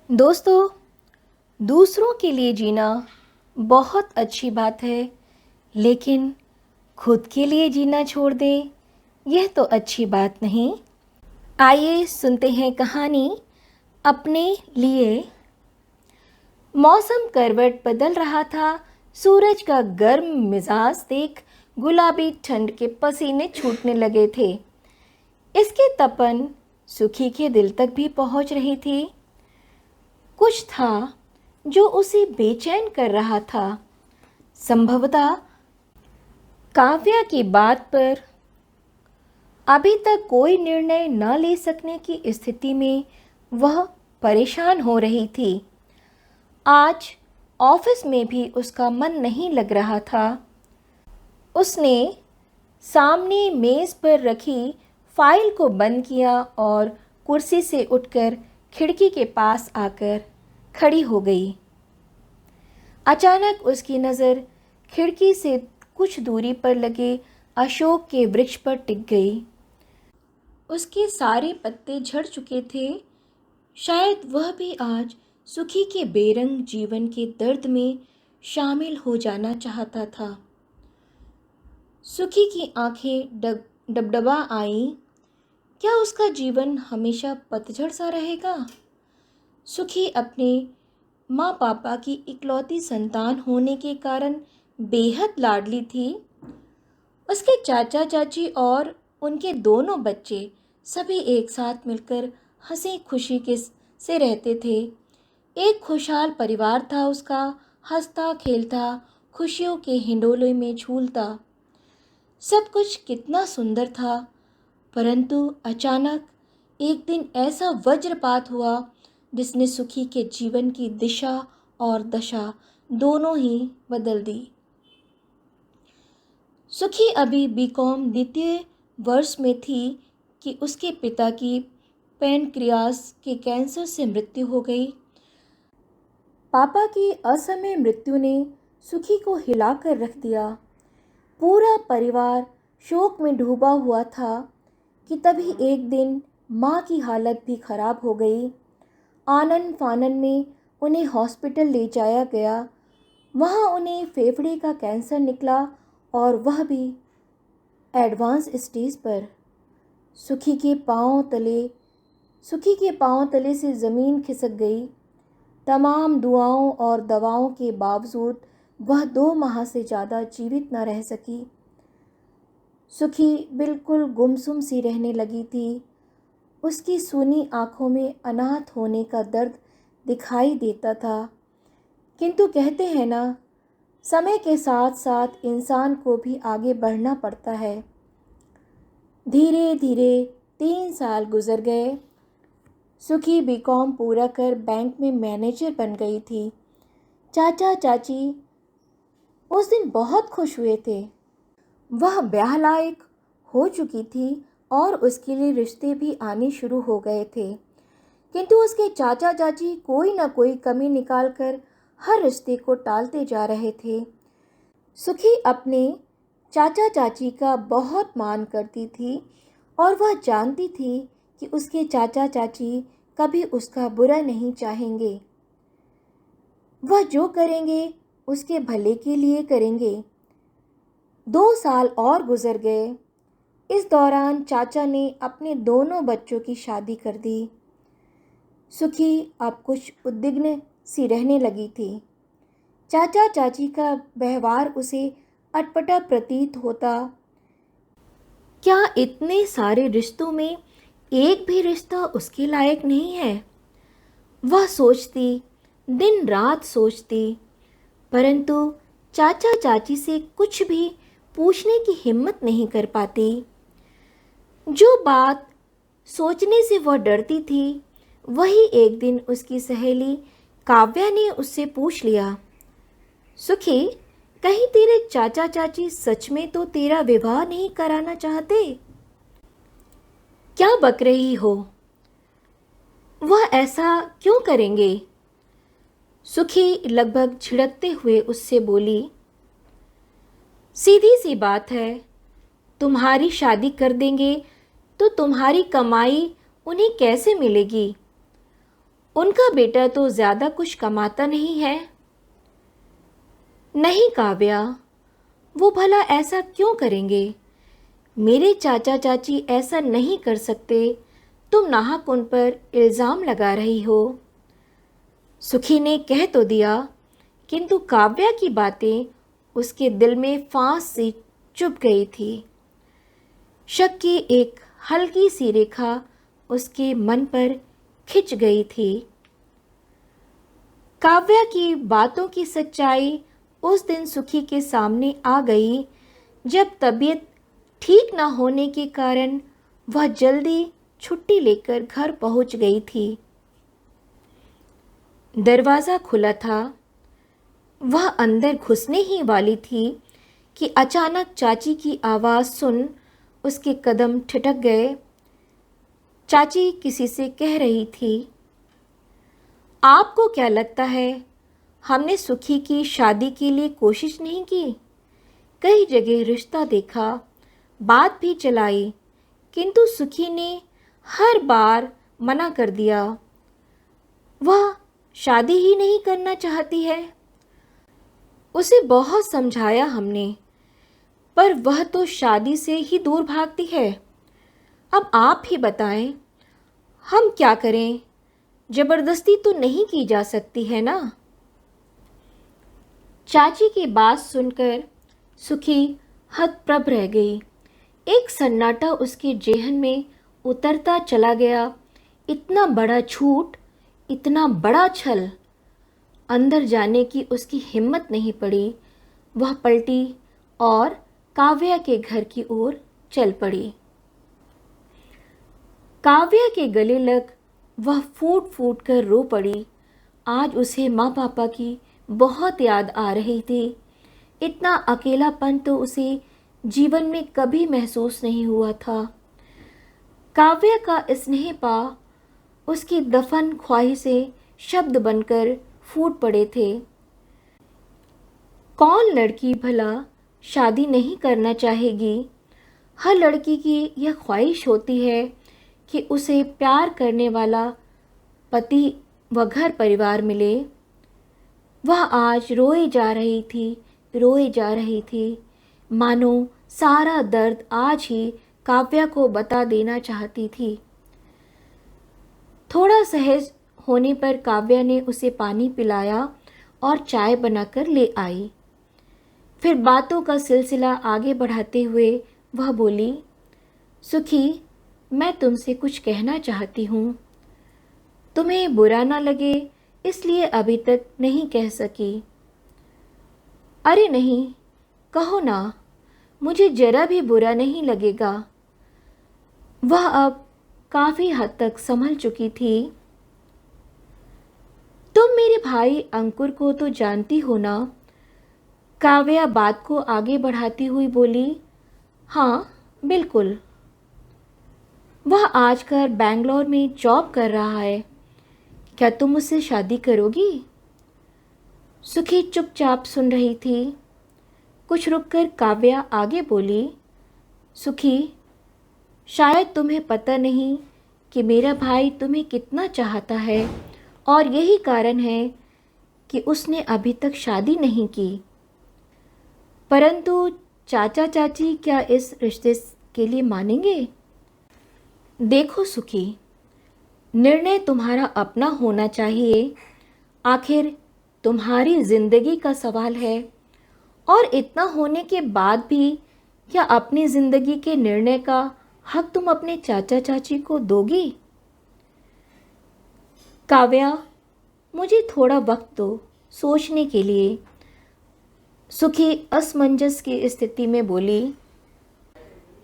दोस्तों, दूसरों के लिए जीना बहुत अच्छी बात है, लेकिन खुद के लिए जीना छोड़ दें, यह तो अच्छी बात नहीं। आइए सुनते हैं कहानी अपने लिए। मौसम करवट बदल रहा था। सूरज का गर्म मिजाज देख गुलाबी ठंड के पसीने छूटने लगे थे। इसकी तपन सुखी के दिल तक भी पहुंच रही थी। कुछ था जो उसे बेचैन कर रहा था। संभवतः काव्या की बात पर अभी तक कोई निर्णय न ले सकने की स्थिति में वह परेशान हो रही थी। आज ऑफिस में भी उसका मन नहीं लग रहा था। उसने सामने मेज पर रखी फाइल को बंद किया और कुर्सी से उठकर खिड़की के पास आकर खड़ी हो गई। अचानक उसकी नज़र खिड़की से कुछ दूरी पर लगे अशोक के वृक्ष पर टिक गई। उसके सारे पत्ते झड़ चुके थे। शायद वह भी आज सुखी के बेरंग जीवन के दर्द में शामिल हो जाना चाहता था। सुखी की आंखें डबडबा आईं। क्या उसका जीवन हमेशा पतझड़ सा रहेगा? सुखी अपने माँ पापा की इकलौती संतान होने के कारण बेहद लाडली थी। उसके चाचा चाची और उनके दोनों बच्चे सभी एक साथ मिलकर हंसी खुशी के से रहते थे। एक खुशहाल परिवार था उसका, हंसता खेलता खुशियों के हिंडोले में झूलता। सब कुछ कितना सुंदर था, परंतु अचानक एक दिन ऐसा वज्रपात हुआ जिसने सुखी के जीवन की दिशा और दशा दोनों ही बदल दी। सुखी अभी बीकॉम द्वितीय वर्ष में थी कि उसके पिता की पैनक्रियास के कैंसर से मृत्यु हो गई। पापा की असमय मृत्यु ने सुखी को हिलाकर रख दिया। पूरा परिवार शोक में डूबा हुआ था कि तभी एक दिन माँ की हालत भी खराब हो गई। आनन फानन में उन्हें हॉस्पिटल ले जाया गया। वहाँ उन्हें फेफड़े का कैंसर निकला और वह भी एडवांस स्टेज पर। सुखी के पांव तले से ज़मीन खिसक गई। तमाम दुआओं और दवाओं के बावजूद वह 2 माह से ज़्यादा जीवित न रह सकी। सुखी बिल्कुल गुमसुम सी रहने लगी थी। उसकी सूनी आंखों में अनाथ होने का दर्द दिखाई देता था। किंतु कहते हैं ना, समय के साथ साथ इंसान को भी आगे बढ़ना पड़ता है। धीरे धीरे 3 साल गुजर गए। सुखी बीकॉम पूरा कर बैंक में मैनेजर बन गई थी। चाचा चाची उस दिन बहुत खुश हुए थे। वह ब्याह लायक हो चुकी थी और उसके लिए रिश्ते भी आने शुरू हो गए थे। किंतु उसके चाचा चाची कोई ना कोई कमी निकालकर हर रिश्ते को टालते जा रहे थे। सुखी अपने चाचा चाची का बहुत मान करती थी और वह जानती थी कि उसके चाचा चाची कभी उसका बुरा नहीं चाहेंगे। वह जो करेंगे उसके भले के लिए करेंगे। 2 साल और गुजर गए। इस दौरान चाचा ने अपने दोनों बच्चों की शादी कर दी। सुखी अब कुछ उद्विग्न सी रहने लगी थी। चाचा चाची का व्यवहार उसे अटपटा प्रतीत होता। क्या इतने सारे रिश्तों में एक भी रिश्ता उसके लायक नहीं है? वह सोचती, दिन रात सोचती, परंतु चाचा चाची से कुछ भी पूछने की हिम्मत नहीं कर पाती। जो बात सोचने से वह डरती थी, वही एक दिन उसकी सहेली काव्या ने उससे पूछ लिया, सुखी, कहीं तेरे चाचा चाची सच में तो तेरा विवाह नहीं कराना चाहते? क्या बक रही हो? वह ऐसा क्यों करेंगे? सुखी लगभग झिड़कते हुए उससे बोली, सीधी सी बात है, तुम्हारी शादी कर देंगे तो तुम्हारी कमाई उन्हें कैसे मिलेगी? उनका बेटा तो ज़्यादा कुछ कमाता नहीं है। नहीं काव्या, वो भला ऐसा क्यों करेंगे? मेरे चाचा चाची ऐसा नहीं कर सकते। तुम नाहक उन पर इल्ज़ाम लगा रही हो। सुखी ने कह तो दिया, किंतु काव्या की बातें उसके दिल में फांस से चुभ गई थी। शक की एक हल्की सी रेखा उसके मन पर खिंच गई थी। काव्या की बातों की सच्चाई उस दिन सुखी के सामने आ गई, जब तबीयत ठीक न होने के कारण वह जल्दी छुट्टी लेकर घर पहुंच गई थी। दरवाज़ा खुला था। वह अंदर घुसने ही वाली थी कि अचानक चाची की आवाज़ सुन उसके कदम ठिठक गए। चाची किसी से कह रही थी, आपको क्या लगता है हमने सुखी की शादी के लिए कोशिश नहीं की? कई जगह रिश्ता देखा, बात भी चलाई, किंतु सुखी ने हर बार मना कर दिया। वह शादी ही नहीं करना चाहती है। उसे बहुत समझाया हमने, पर वह तो शादी से ही दूर भागती है। अब आप ही बताएं, हम क्या करें? जबरदस्ती तो नहीं की जा सकती है ना? चाची की बात सुनकर सुखी हतप्रभ रह गई। एक सन्नाटा उसके जेहन में उतरता चला गया। इतना बड़ा झूठ, इतना बड़ा छल! अंदर जाने की उसकी हिम्मत नहीं पड़ी। वह पलटी और काव्या के घर की ओर चल पड़ी। काव्या के गले लग वह फूट फूट कर रो पड़ी। आज उसे माँ पापा की बहुत याद आ रही थी। इतना अकेलापन तो उसे जीवन में कभी महसूस नहीं हुआ था। काव्या का स्नेह पा उसकी दफन ख्वाहिशें शब्द बनकर फूट पड़े थे। कौन लड़की भला शादी नहीं करना चाहेगी? हर लड़की की यह ख्वाहिश होती है कि उसे प्यार करने वाला पति व घर परिवार मिले। वह आज रोए जा रही थी, मानो सारा दर्द आज ही काव्या को बता देना चाहती थी। थोड़ा सहज होने पर काव्या ने उसे पानी पिलाया और चाय बनाकर ले आई। फिर बातों का सिलसिला आगे बढ़ाते हुए वह बोली, सुखी, मैं तुमसे कुछ कहना चाहती हूँ। तुम्हें बुरा ना लगे इसलिए अभी तक नहीं कह सकी। अरे नहीं, कहो ना, मुझे जरा भी बुरा नहीं लगेगा। वह अब काफ़ी हद तक संभल चुकी थी। तुम मेरे भाई अंकुर को तो जानती हो ना? काव्या बात को आगे बढ़ाती हुई बोली, हाँ बिल्कुल। वह आजकल बैंगलोर में जॉब कर रहा है। क्या तुम उससे शादी करोगी? सुखी चुपचाप सुन रही थी। कुछ रुककर काव्या आगे बोली, सुखी, शायद तुम्हें पता नहीं कि मेरा भाई तुम्हें कितना चाहता है और यही कारण है कि उसने अभी तक शादी नहीं की। परंतु चाचा चाची क्या इस रिश्ते के लिए मानेंगे? देखो सुखी, निर्णय तुम्हारा अपना होना चाहिए। आखिर तुम्हारी जिंदगी का सवाल है, और इतना होने के बाद भी क्या अपनी जिंदगी के निर्णय का हक तुम अपने चाचा चाची को दोगी? काव्या, मुझे थोड़ा वक्त दो सोचने के लिए। सुखी असमंजस की स्थिति में बोली,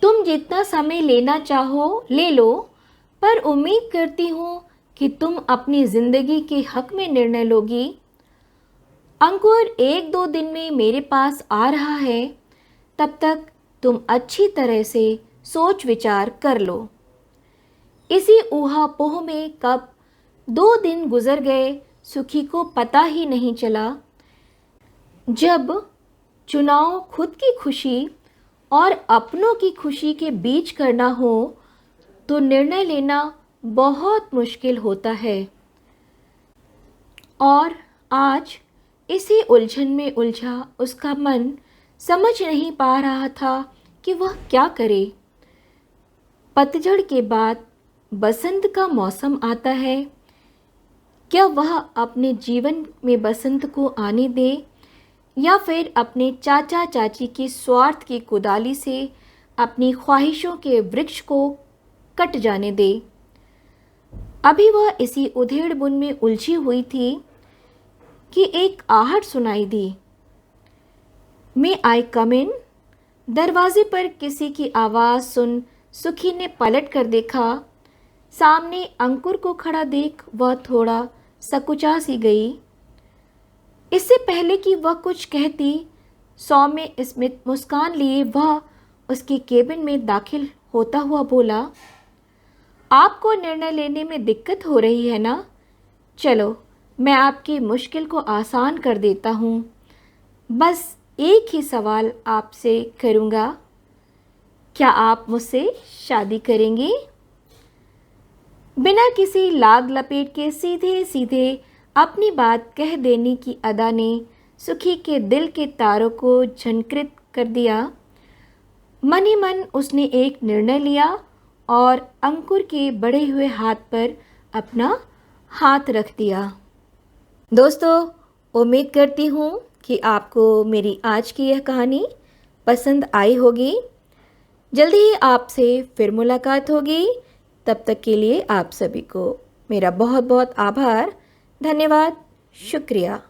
तुम जितना समय लेना चाहो ले लो, पर उम्मीद करती हूँ कि तुम अपनी जिंदगी के हक में निर्णय लोगी। अंकुर 1-2 दिन में मेरे पास आ रहा है, तब तक तुम अच्छी तरह से सोच विचार कर लो। इसी ऊहापोह में कब 2 दिन गुजर गए, सुखी को पता ही नहीं चला। जब चुनाव खुद की खुशी और अपनों की खुशी के बीच करना हो तो निर्णय लेना बहुत मुश्किल होता है। और आज इसी उलझन में उलझा उसका मन समझ नहीं पा रहा था कि वह क्या करे। पतझड़ के बाद बसंत का मौसम आता है। क्या वह अपने जीवन में बसंत को आने दे या फिर अपने चाचा चाची की स्वार्थ की कुदाली से अपनी ख्वाहिशों के वृक्ष को कट जाने दे। अभी वह इसी उधेड़-बुन में उलझी हुई थी कि एक आहट सुनाई दी। मे आई कम इन? दरवाजे पर किसी की आवाज़ सुन सुखी ने पलट कर देखा। सामने अंकुर को खड़ा देख वह थोड़ा सकुचा सी गई। इससे पहले कि वह कुछ कहती, सौम्य स्मित मुस्कान लिए वह उसके केबिन में दाखिल होता हुआ बोला, आपको निर्णय लेने में दिक्कत हो रही है ना? चलो मैं आपकी मुश्किल को आसान कर देता हूँ। बस एक ही सवाल आपसे करूँगा, क्या आप मुझसे शादी करेंगे? बिना किसी लाग लपेट के सीधे सीधे अपनी बात कह देने की अदा ने सुखी के दिल के तारों को झनकृत कर दिया। मन ही मन उसने एक निर्णय लिया और अंकुर के बढ़े हुए हाथ पर अपना हाथ रख दिया। दोस्तों, उम्मीद करती हूँ कि आपको मेरी आज की यह कहानी पसंद आई होगी। जल्दी ही आपसे फिर मुलाकात होगी। तब तक के लिए आप सभी को मेरा बहुत बहुत आभार, धन्यवाद, शुक्रिया।